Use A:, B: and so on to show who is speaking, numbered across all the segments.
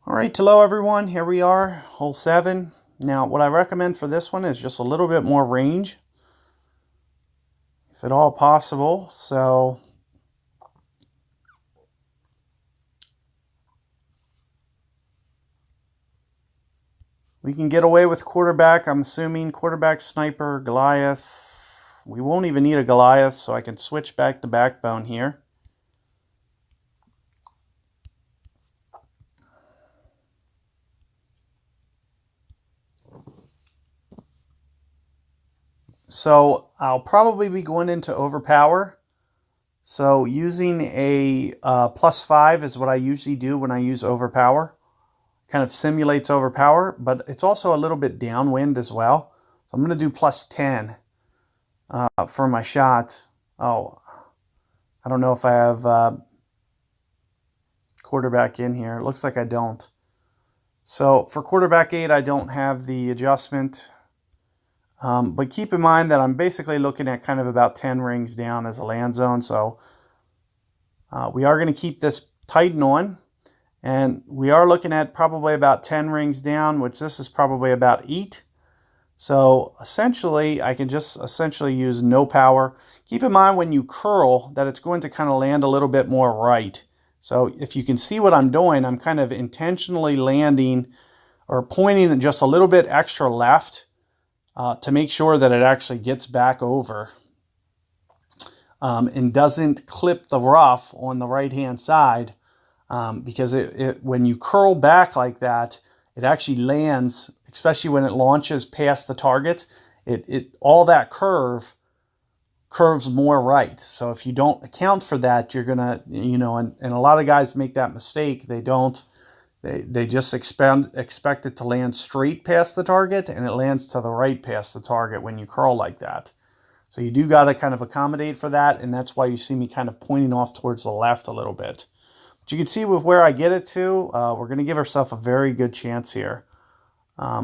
A: All right, hello everyone. Here we are, hole 7. Now, what I recommend for this one is just a little bit more range, if at all possible. So, we can get away with quarterback. I'm assuming quarterback, sniper, Goliath. We won't even need a Goliath, so I can switch back to backbone here. So I'll probably be going into overpower. So using a +5 is what I usually do when I use overpower. Kind of simulates overpower, but it's also a little bit downwind as well. So I'm going to do +10 for my shot. Oh, I don't know if I have quarterback in here. It looks like I don't. So for quarterback 8, I don't have the adjustment. But keep in mind that I'm basically looking at kind of about 10 rings down as a land zone. So we are going to keep this tighten on. And we are looking at probably about 10 rings down, which this is probably about 8. So essentially, I can just use no power. Keep in mind when you curl that it's going to kind of land a little bit more right. So if you can see what I'm doing, I'm kind of intentionally landing or pointing just a little bit extra left to make sure that it actually gets back over and doesn't clip the rough on the right-hand side. Because when you curl back like that, it actually lands, especially when it launches past the target, all that curves more right. So if you don't account for that, you're gonna, and a lot of guys make that mistake. They don't. They just expect it to land straight past the target, and it lands to the right past the target when you curl like that. So you do got to kind of accommodate for that, and that's why you see me kind of pointing off towards the left a little bit. But you can see with where I get it to, we're going to give ourselves a very good chance here.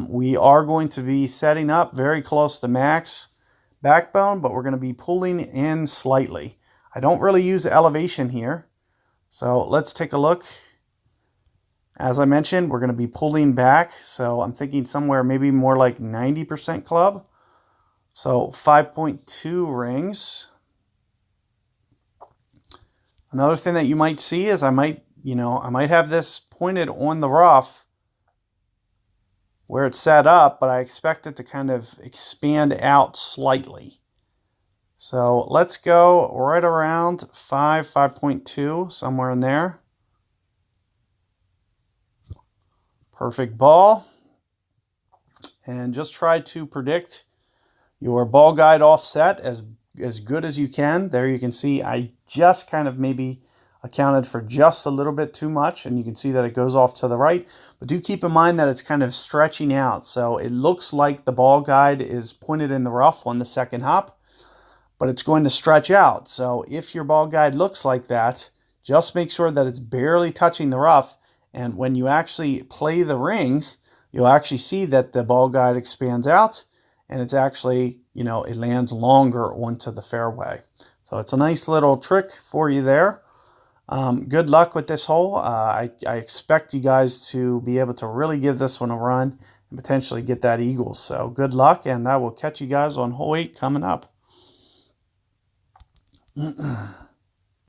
A: We are going to be setting up very close to max backbone, but we're going to be pulling in slightly. I don't really use elevation here. So let's take a look. As I mentioned, we're going to be pulling back. So I'm thinking somewhere maybe more like 90% club. So 5.2 rings. Another thing that you might see is I might have this pointed on the rough where it's set up, but I expect it to kind of expand out slightly. So let's go right around 5.2, somewhere in there. Perfect ball. And just try to predict your ball guide offset as good as you can. There you can see I just kind of maybe accounted for just a little bit too much, and you can see that it goes off to the right. But do keep in mind that it's kind of stretching out. So it looks like the ball guide is pointed in the rough on the second hop, but it's going to stretch out. So if your ball guide looks like that, just make sure that it's barely touching the rough. And when you actually play the rings, you'll actually see that the ball guide expands out, and it's actually, it lands longer onto the fairway. So it's a nice little trick for you there. Good luck with this hole. I expect you guys to be able to really give this one a run and potentially get that eagle. So good luck, and I will catch you guys on hole 8 coming up.